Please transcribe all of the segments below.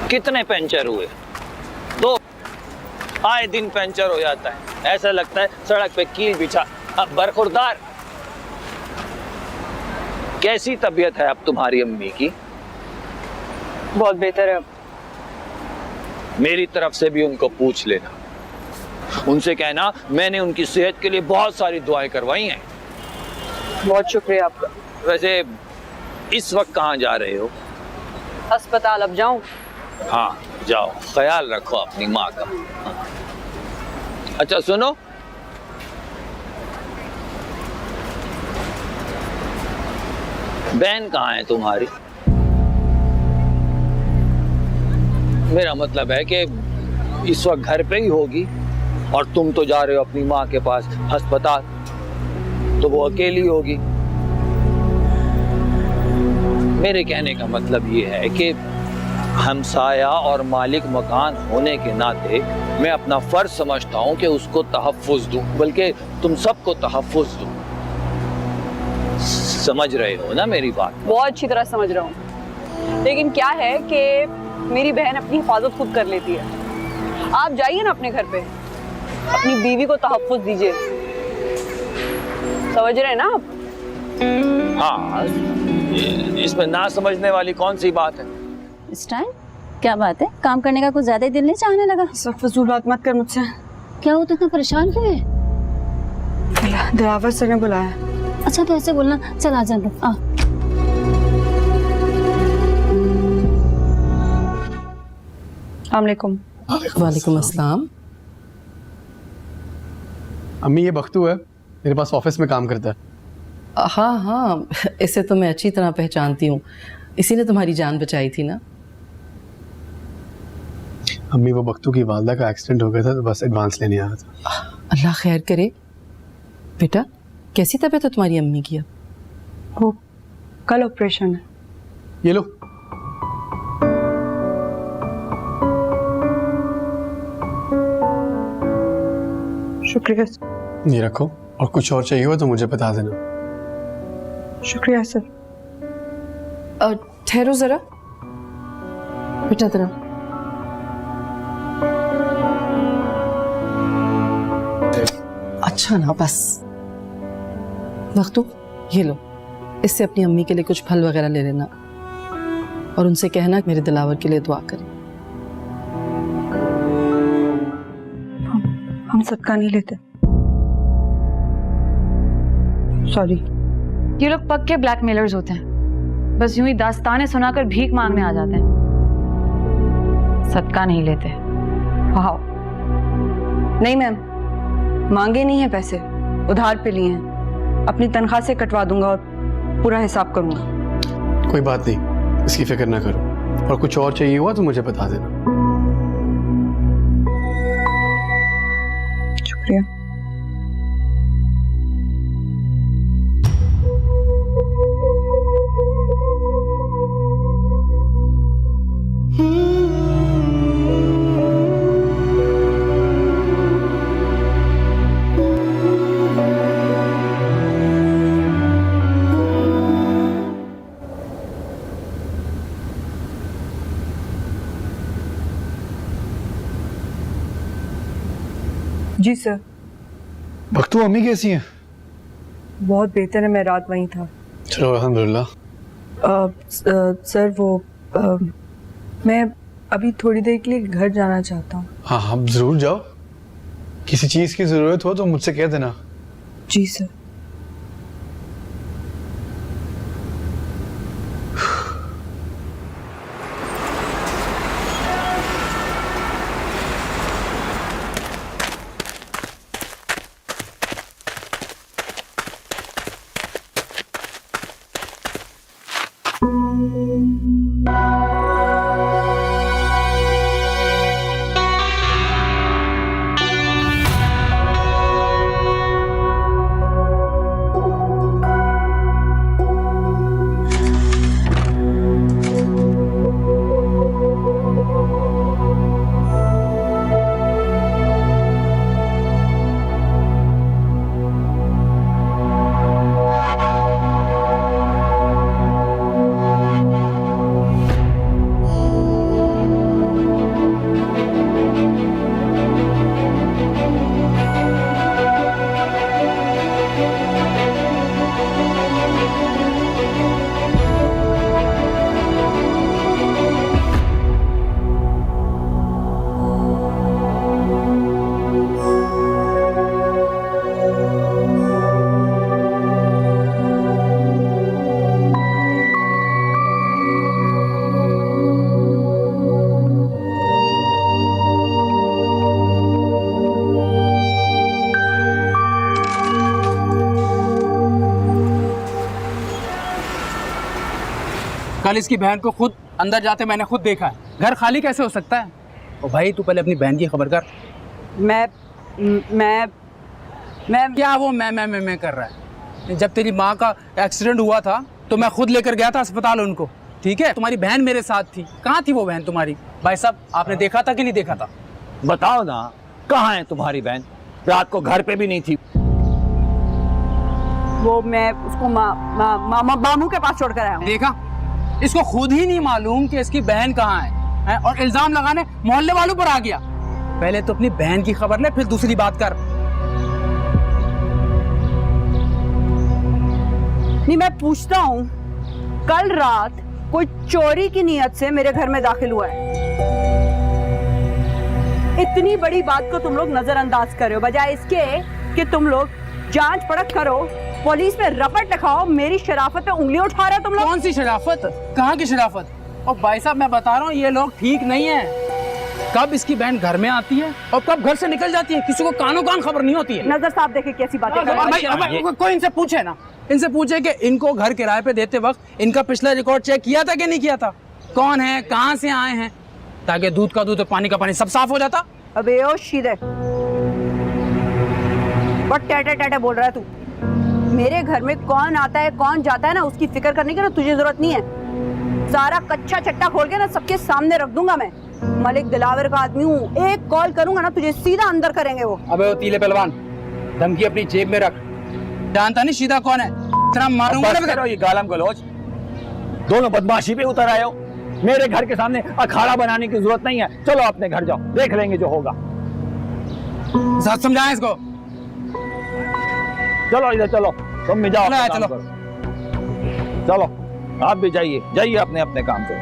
कितने पंचर हुए? 2। आए दिन पंचर हो जाता है, ऐसा लगता है सड़क पे कील बिछा बरखुरदार। कैसी तबीयत है अब तुम्हारी अम्मी की? बहुत बेहतर है अब। मेरी तरफ से भी उनको पूछ लेना, उनसे कहना मैंने उनकी सेहत के लिए बहुत सारी दुआएं करवाई हैं। बहुत शुक्रिया आपका। वैसे इस वक्त कहाँ जा रहे हो? अस्पताल अब जाऊं? हाँ जाओ, ख्याल रखो अपनी माँ का। अच्छा सुनो, बहन कहाँ है तुम्हारी? मेरा मतलब है कि इस वक्त घर पे ही होगी और तुम तो जा रहे हो अपनी माँ के पास अस्पताल, तो वो अकेली होगी। मेरे कहने का मतलब ये है कि हमसाया और मालिक मकान होने के नाते मैं अपना फर्ज समझता हूँ कि उसको तहफ़्फ़ुज़ दूँ, बल्कि तुम सबको तहफ़्फ़ुज़ दूँ। समझ रहे हो ना मेरी बात? बहुत अच्छी तरह समझ रहा हूँ, लेकिन क्या है कि मेरी बहन अपनी हिफाजत खुद कर लेती है। आप जाइए ना अपने घर पे, अपनी बीवी को तहफ़्फ़ुज़ दीजिए। समझ रहे हैं ना आप? हाँ, इसमें ना समझने वाली कौन सी बात है? इस टाइम क्या बात है? काम करने का कुछ ज्यादा ही दिल नहीं चाहने लगा? इस वक्त फजूल बात मत कर मुझसे। क्या हो, तो इतना परेशान क्यों है? दिलावर सर ने बुलाया। अच्छा तो ऐसे बोलना, चल आ जा आ। अस्सलामुअलैकुम। वालेकुम अस्सलाम। अम्मी ये बख्तू है, मेरे पास ऑफिस में काम करता है। हाँ हाँ, इसे तो मैं अच्छी तरह पहचानती हूँ, इसी ने तुम्हारी जान बचाई थी ना। अम्मी वो बख्तू की वालदा का एक्सीडेंट हो गया था, तो बस एडवांस लेने आया था। अल्लाह खैर करे। बेटा कैसी तबीयत है तुम्हारी अम्मी की? अब वो कल ऑपरेशन है। ये लो। शुक्रिया। ये रखो, और कुछ और चाहिए हो तो मुझे बता देना। शुक्रिया सर। ठहरो जरा बेटा, जरा अच्छा ना, बस वक्तू ये लो, इससे अपनी अम्मी के लिए कुछ फल वगैरह ले लेना और उनसे कहना मेरे दिलावर के लिए दुआ करें। हम सदका नहीं लेते। सॉरी। ये लोग पक्के ब्लैकमेलर्स होते हैं, बस यूं ही दास्तानें सुनाकर भीख मांगने आ जाते हैं, सदका नहीं लेते। वाह। नहीं मैम, मांगे नहीं है पैसे, उधार पे लिए हैं। अपनी तनख्वाह से कटवा दूंगा और पूरा हिसाब करूंगा। कोई बात नहीं, इसकी फिक्र ना करो, और कुछ और चाहिए हुआ तो मुझे बता देना। शुक्रिया। जी सर। बख्तू अम्मी कैसी हैं? बहुत बेहतर है, मैं रात वहीं था। चलो अल्हम्दुलिल्लाह। सर वो मैं अभी थोड़ी देर के लिए घर जाना चाहता हूँ। हाँ हाँ जरूर जाओ, किसी चीज़ की ज़रूरत हो तो मुझसे कह देना। जी सर। कल इसकी बहन को खुद अंदर जाते मैंने खुद देखा है। घर खाली कैसे हो सकता है? ओ भाई तू पहले अपनी बहन की खबर कर। मैं क्या वो मैं कर रहा है? जब तेरी माँ का एक्सीडेंट हुआ था तो मैं खुद लेकर गया था अस्पताल उनको, ठीक है? तुम्हारी बहन मेरे साथ थी। कहाँ थी वो बहन तुम्हारी? भाई साहब आपने देखा था कि नहीं देखा था? बताओ ना, कहाँ है तुम्हारी बहन? रात को घर पे भी नहीं थी। वो मैं उसको मामू के पास छोड़कर आया हूँ। देखा, इसको खुद ही नहीं मालूम कि इसकी बहन कहाँ है और इल्जाम लगाने मोहल्ले वालों पर आ गया। पहले तो अपनी बहन की खबर ले, फिर दूसरी बात कर। नहीं, मैं पूछता हूँ, कल रात कोई चोरी की नीयत से मेरे घर में दाखिल हुआ है? इतनी बड़ी बात को तुम लोग नजरअंदाज कर रहे हो, बजाय इसके कि तुम लोग जांच परख करो, पुलिस में रपट लिखाओ। मेरी शराफत पे उंगलियां उठा रहे हो तुम लोग। कौन सी शराफत? कहाँ की शराफत? और भाई साहब मैं बता रहा हूँ ये लोग ठीक नहीं है। कब इसकी बहन घर में आती है और कब घर से निकल जाती है, किसी को कानों कान खबर नहीं होती है। नजर साहब देखे कैसी बातें कर रहे हो। कोई इनसे पूछे ना, इनसे पूछे कि इनको घर किराए पे देते वक्त इनका पिछला रिकॉर्ड चेक किया था कि नहीं किया था, कौन है, कहाँ से आए हैं, ताकि दूध का दूध और पानी का पानी सब साफ हो जाता। अबे ओ शीदे, बहुत टेटे बोल रहा है तू। मेरे घर में कौन आता है कौन जाता है ना, उसकी फिक्र करने की ना तुझे जरूरत नहीं है। सारा कच्चा चट्टा खोल के ना सबके सामने रख दूंगा मैं। मलिक दिलावर का आदमी हूँ, एक कॉल करूंगा ना तुझे सीधा अंदर करेंगे वो। अबे वो तीले पहलवान, धमकी अपनी जेब में रख। जानता नहीं सीधा कौन है, तेरा मारूंगा ना। करो ये गालम गलौज, दोनों बदमाशी पे उतर आए हो। मेरे घर के सामने अखाड़ा बनाने की जरूरत नहीं है। चलो अपने घर जाओ, देख लेंगे जो होगा। समझाएं इसको। चलो इधर चलो, तुम भी जाओ, चलो। चलो आप भी जाइए अपने अपने काम से।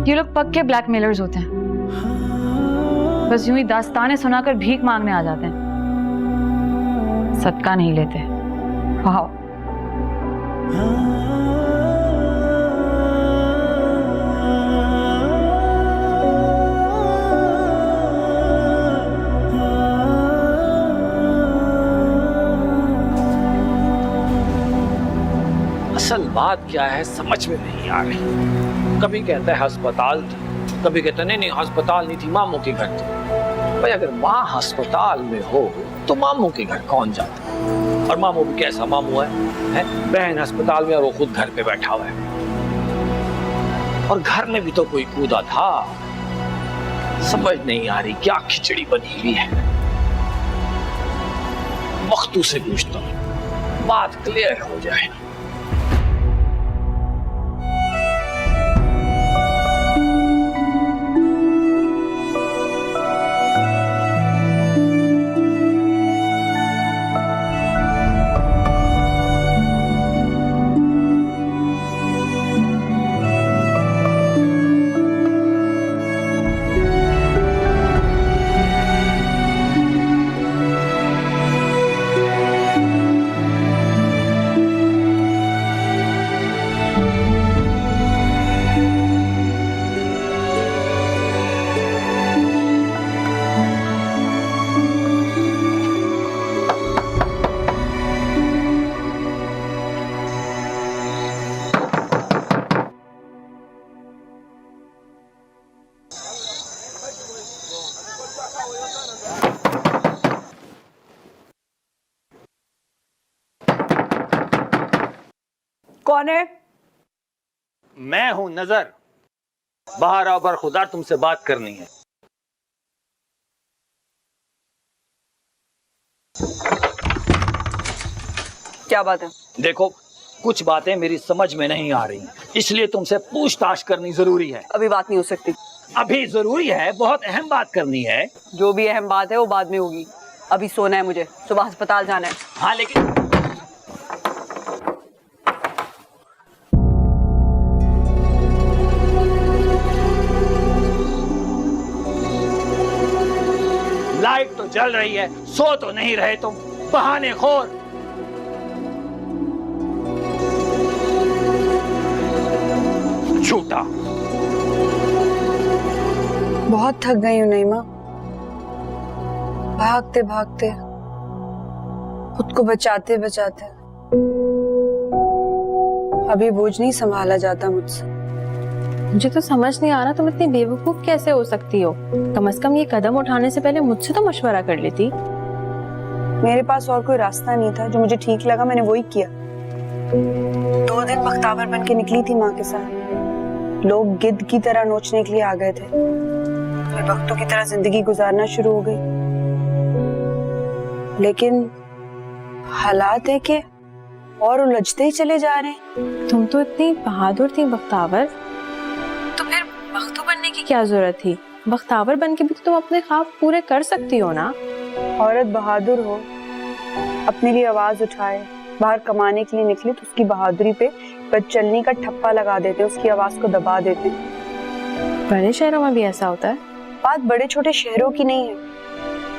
ये लोग पक्के ब्लैकमेलर्स होते हैं, बस यूं ही दास्तानें सुनाकर भीख मांगने आ जाते हैं, सदका नहीं लेते। वाह, असल बात क्या है समझ में नहीं आ रही। कभी कहता है अस्पताल थी, कभी कहता नहीं अस्पताल नहीं थी, मामू के घर थी। भाई अगर माँ अस्पताल में हो तो मामू के घर कौन जाता है? और मामू भी कैसा मामू है? बहन अस्पताल में और वो खुद घर पे बैठा हुआ है। और घर में भी तो कोई कूदा था। समझ नहीं आ रही क्या खिचड़ी बनी हुई है। मख्तू से पूछता हूँ, बात क्लियर हो जाए। कौन है? मैं हूं नजर। बाहर आओ, बरखुदार तुमसे बात करनी है। क्या बात है? देखो कुछ बातें मेरी समझ में नहीं आ रही, इसलिए तुमसे पूछताछ करनी जरूरी है। अभी बात नहीं हो सकती। अभी जरूरी है, बहुत अहम बात करनी है। जो भी अहम बात है वो बाद में होगी। अभी सोना है मुझे, सुबह अस्पताल जाना है। हाँ लेकिन लाइट तो जल रही है, सो तो नहीं रहे तुम। बहानेखोर। झूठा। बहुत थक गई हूँ नईमा, भागते भागते, खुद को बचाते बचाते। अभी बोझ नहीं संभाला जाता मुझसे। मुझे तो समझ नहीं आ रहा तुम इतनी बेवकूफ कैसे हो सकती हो। कम से कम ये कदम उठाने से पहले मुझसे तो मशवरा कर लेती। मेरे पास और कोई रास्ता नहीं था, जो मुझे ठीक लगा मैंने वही किया। 2 दिन बख्तावर बन के निकली थी माँ के साथ। लोग गिद्ध की तरह नोचने के लिए आ गए थे, मैं वक्तों की तरह जिंदगी गुजारना शुरू हो गई। लेकिन हालात है कि और उलझते ही चले जा रहे हैं। तुम तो इतनी बहादुर थी बख्तावर, तो फिर बख्तू बनने की क्या जरूरत थी? बख्तावर बन के भी तो तुम अपने ख्वाब पूरे कर सकती हो ना। औरत बहादुर हो, अपने लिए आवाज उठाए, बाहर कमाने के लिए निकले तो उसकी बहादुरी पे बदचलनी का ठप्पा लगा देते, उसकी आवाज को दबा देते। बड़े शहरों में भी ऐसा होता है? बात बड़े छोटे शहरों की नहीं है,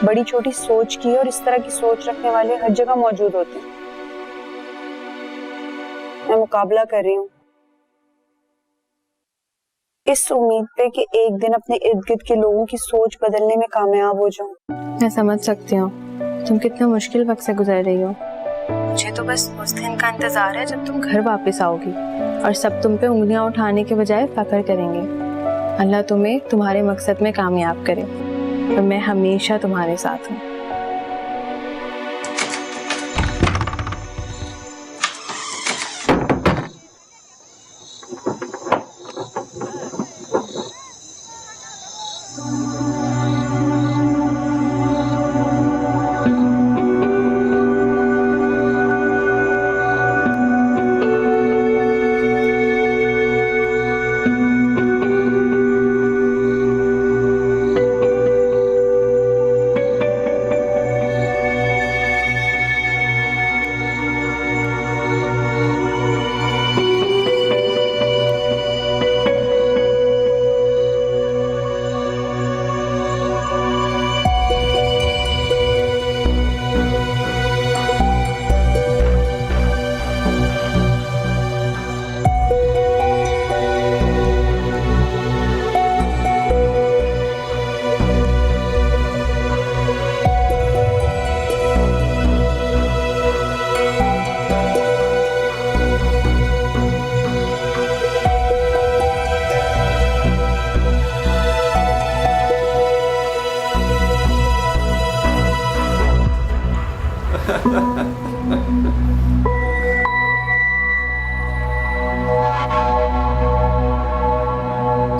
बड़ी छोटी सोच की। और इस तरह की सोच रखने वाले हर जगह मौजूद होते हैं। मैं मुकाबला कर रही हूँ इस उम्मीद पे कि एक दिन अपने इर्द गिर्द के लोगों की सोच बदलने में कामयाब हो जाऊं। मैं समझ सकती हूँ तुम कितने मुश्किल वक्त से गुजर रही हो। मुझे तो बस उस दिन का इंतजार है जब तुम घर वापस आओगी और सब तुम पे उंगलियां उठाने के बजाय फख्र करेंगे। अल्लाह तुम्हें तुम्हारे मकसद में कामयाब करे और मैं हमेशा तुम्हारे साथ हूँ।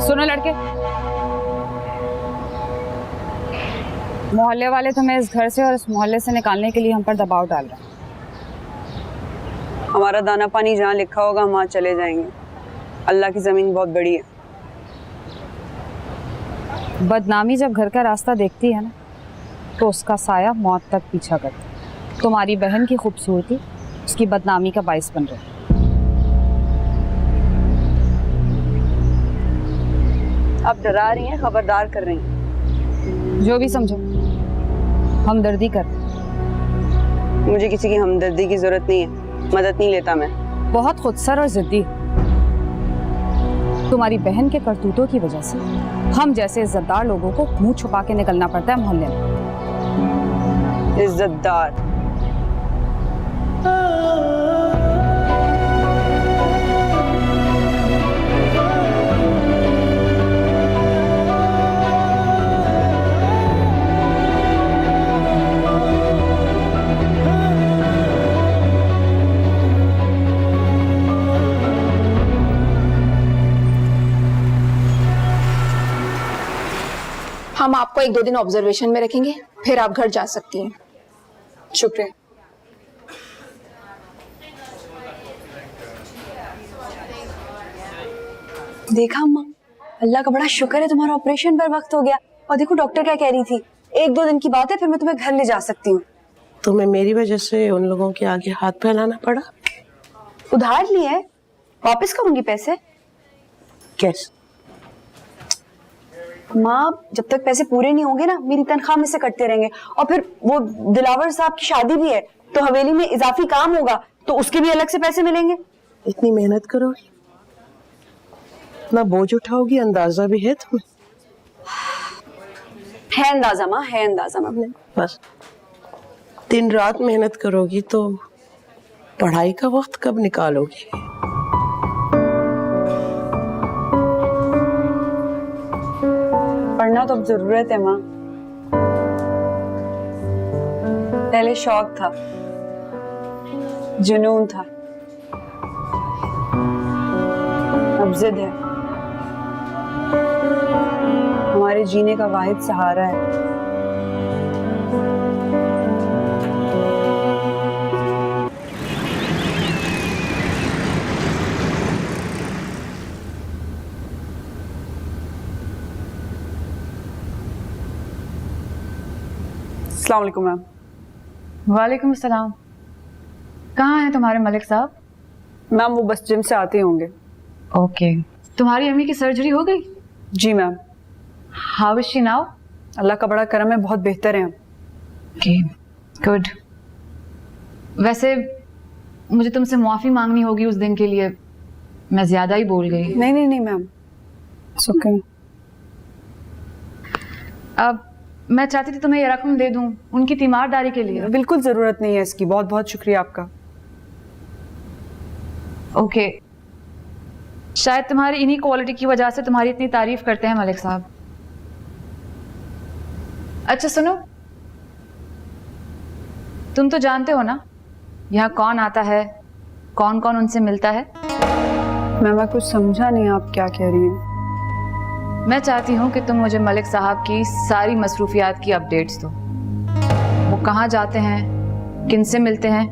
सुनो लड़के, मोहल्ले वाले तुम्हें इस घर से और इस मोहल्ले से निकालने के लिए हम पर दबाव डाल रहे हैं। हमारा दाना पानी जहाँ लिखा होगा हम वहाँ चले जाएंगे। अल्लाह की जमीन बहुत बड़ी है। बदनामी जब घर का रास्ता देखती है ना, तो उसका साया मौत तक पीछा करता है। तुम्हारी बहन की खूबसूरती उसकी बदनामी का बाइस बन रही है। आप डरा रही हैं, खबरदार कर रही हैं। जो भी समझो, हमदर्दी कर। मुझे किसी की हमदर्दी की जरूरत नहीं है, मदद नहीं लेता मैं। बहुत खुदसर और जिद्दी। तुम्हारी बहन के करतूतों की वजह से हम जैसे इज्जतदार लोगों को मुंह छुपा के निकलना पड़ता है मोहल्ले में। इज्जतदार? हम आपको 1-2 दिन ऑब्जर्वेशन में रखेंगे, फिर आप घर जा सकती हैं। शुक्रिया। देखा अम्मा, अल्लाह का बड़ा शुक्र है तुम्हारा ऑपरेशन पर वक्त हो गया। और देखो डॉक्टर क्या कह रही थी, 1-2 दिन की बात है, फिर मैं तुम्हें घर ले जा सकती हूँ। तुम्हें मेरी वजह से उन लोगों के आगे हाथ फैलाना पड़ा? उधार लिए, वापस करूंगी पैसे। कैसे? माँ जब तक पैसे पूरे नहीं होंगे ना मेरी तनख्वाह में से कटते रहेंगे, और फिर वो दिलावर साहब की शादी भी है तो हवेली में इजाफी काम होगा तो उसके भी अलग से पैसे मिलेंगे। इतनी मेहनत करोगी, इतना बोझ उठाओगी, अंदाजा भी है तुम्हें? है अंदाजा माँ, है अंदाजा माँ। बस दिन रात मेहनत करोगी तो पढ़ाई का वक्त कब निकालोगी? पढ़ना तो अब जरूरत है माँ। पहले शौक था, जुनून था, अब जिद है। हमारे जीने का वाहिद सहारा है। अस्सलाम वालेकुम मैम। वालेकुम अस्सलाम। कहाँ हैं तुम्हारे मलिक साहब? मैम वो बस जिम से आते होंगे। ओके। तुम्हारी अम्मी की सर्जरी हो गई? जी ma'am. How is she now? Allah का बड़ा करम है, बहुत बेहतर है। Okay, good. वैसे मुझे तुमसे माफी मांगनी होगी उस दिन के लिए, मैं ज्यादा ही बोल गई। नहीं नहीं नहीं मैम, इट्स ओके। अब मैं चाहती थी तुम्हें ये रकम दे दूं उनकी तीमारदारी के लिए। बिल्कुल जरूरत नहीं है इसकी, बहुत बहुत शुक्रिया आपका। ओके, शायद तुम्हारी इन्हीं क्वालिटी की वजह से तुम्हारी इतनी तारीफ करते हैं मलिक साहब। अच्छा सुनो, तुम तो जानते हो ना यहाँ कौन आता है, कौन कौन उनसे मिलता है? मैं कुछ समझा नहीं आप क्या कह रही हैं। मैं चाहती हूँ कि तुम मुझे मलिक साहब की सारी मसरूफियात की अपडेट्स दो। वो कहाँ जाते हैं, किनसे मिलते हैं,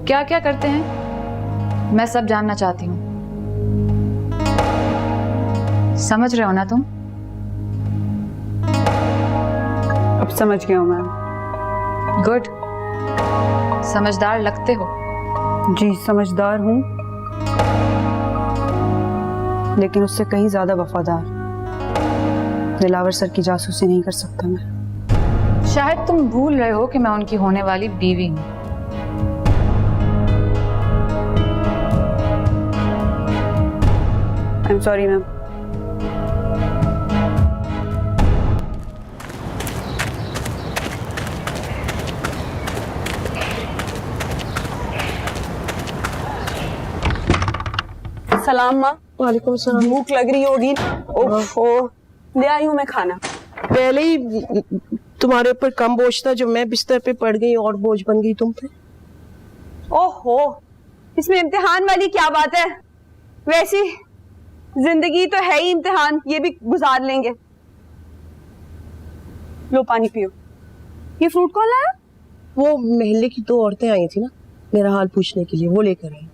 क्या क्या करते हैं, मैं सब जानना चाहती हूँ। समझ रहे हो ना तुम? अब समझ गया हूँ मैम। गुड, समझदार लगते हो। जी समझदार हूँ, लेकिन उससे कहीं ज्यादा वफादार। दिलावर सर की जासूसी नहीं कर सकता मैं। शायद तुम भूल रहे हो कि मैं उनकी होने वाली बीवी हूँ। I am sorry ma'am. सलाम माँ। वालेकुम सलाम। भूख लग रही होगी। ओहो, ले आई हूँ मैं खाना। पहले ही तुम्हारे ऊपर कम बोझ था, जो मैं बिस्तर पे पड़ गई और बोझ बन गई तुम पे। ओहो, इसमें इम्तिहान वाली क्या बात है? वैसी जिंदगी तो है ही इम्तिहान, ये भी गुजार लेंगे। लो पानी पियो। ये फ्रूट कौन लाया? वो महल्ले की 2 औरतें आई थी ना मेरा हाल पूछने के लिए, वो लेकर आई।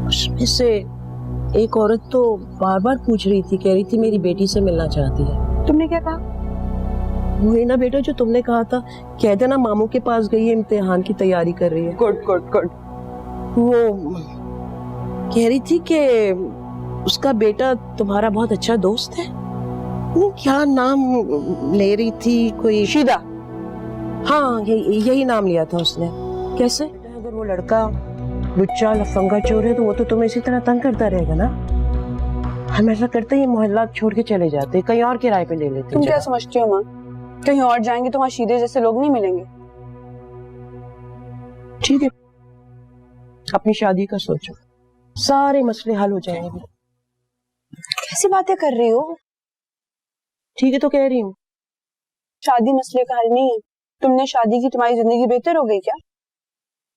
उसमें से एक औरत तो बार बार पूछ रही थी, कह रही थी मेरी बेटी से मिलना चाहती है। तुमने क्या कहा? वही ना बेटा जो तुमने कहा था, कह देना मामू के पास गई है, इम्तिहान की तैयारी कर रही है। Good good good. वो कह रही थी कि उसका बेटा तुम्हारा बहुत अच्छा दोस्त है। वो क्या नाम ले रही थी, कोई शीदा। हाँ यही नाम लिया था उसने। कैसे? अगर वो लड़का लुच्चा लफंगा चोर है तो वो तो तुम्हें इसी तरह तंग करता रहेगा ना। हम ऐसा करते ही मोहल्ला छोड़ के चले जाते, कहीं और किराए पे ले लेते। तुम क्या समझती हो माँ, कहीं और जाएंगे तो वहाँ शीदे जैसे लोग नहीं मिलेंगे? ठीक है, अपनी शादी का सोचो, सारे मसले हल हो जाएंगे। कैसी बातें कर रही हो? ठीक है तो कह रही हूँ, शादी मसले का हल नहीं है। तुमने शादी की, तुम्हारी जिंदगी बेहतर हो गई क्या?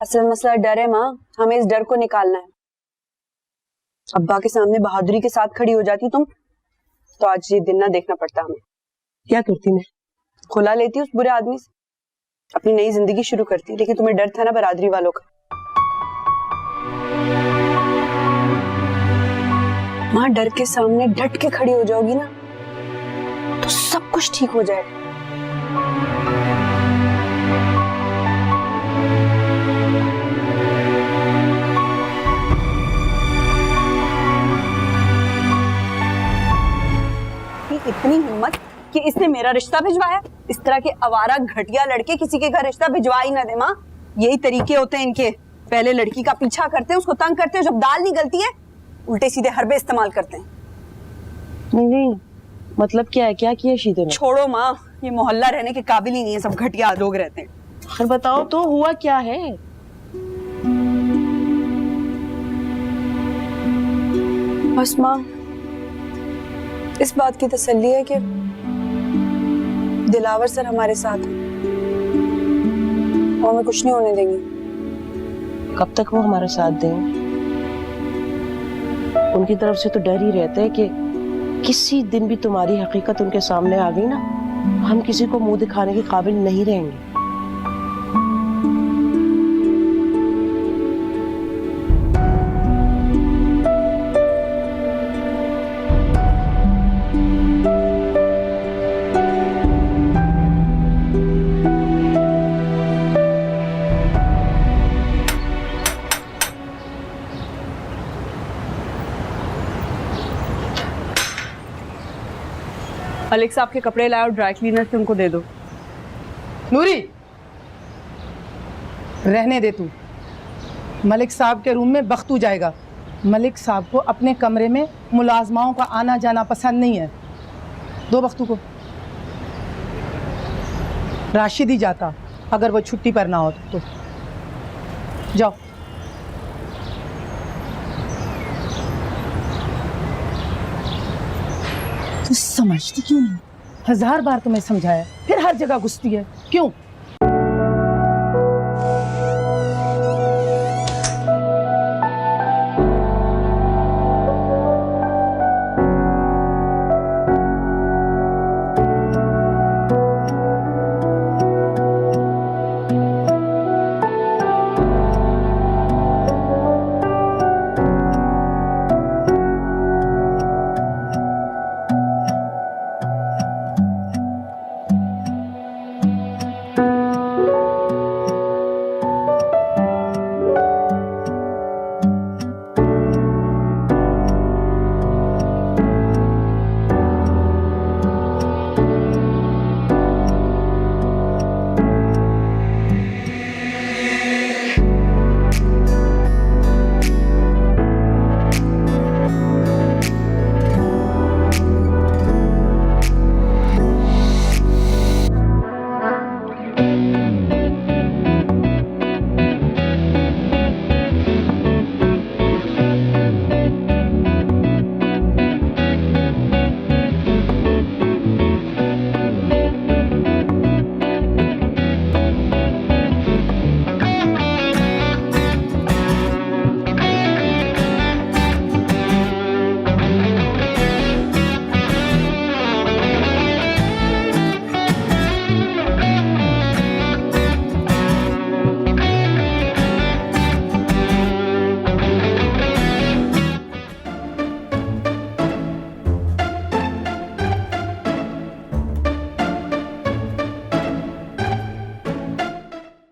असल मसला डर है माँ, हमें इस डर को निकालना है। अब्बा के सामने बहादुरी के साथ खड़ी हो जाती तुम तो आज ये दिन ना देखना पड़ता हमें। क्या करती मैं? खुला लेती उस बुरे आदमी से, अपनी नई जिंदगी शुरू करती। लेकिन तुम्हें डर था ना बरादरी वालों का। माँ डर के सामने डट के खड़ी हो जाओगी ना तो सब कुछ ठीक हो जाएगा। इतनी हिम्मत कि इसने मेरा रिश्ता भिजवाया। इस तरह के आवारा घटिया लड़के किसी के घर रिश्ता भिजवा ही ना दे माँ। यही तरीके होते हैं इनके। पहले लड़की का पीछा करते हैं, उसको तंग करते हैं, जब दाल नहीं गलती है उल्टे सीधे हरबे इस्तेमाल करते हैं। नहीं, मतलब क्या है, क्या किया शीतल ने? छोड़ो माँ, ये मोहल्ला रहने के काबिल ही नहीं है, सब घटिया लोग रहते हैं। फिर बताओ तो हुआ क्या है? बस माँ इस बात की तसल्ली है कि दिलावर सर हमारे साथ हैं और हमें कुछ नहीं होने देंगे। कब तक वो हमारा साथ देंगे? उनकी तरफ से तो डर ही रहता है कि किसी दिन भी तुम्हारी हकीकत उनके सामने आ गई ना, हम किसी को मुंह दिखाने के काबिल नहीं रहेंगे। अलेक्सा आपके कपड़े लाओ, ड्राई क्लीनर से उनको दे दो। नूरी, रहने दे तू। मलिक साहब के रूम में बख्तू जाएगा। मलिक साहब को अपने कमरे में मुलाजमाओं का आना जाना पसंद नहीं है। दो बख्तू को। राशिद ही जाता अगर वो छुट्टी पर ना हो तो। जाओ। तू समझती क्यों नहीं? 1000 बार तुम्हें समझाया, फिर हर जगह घुसती है क्यों?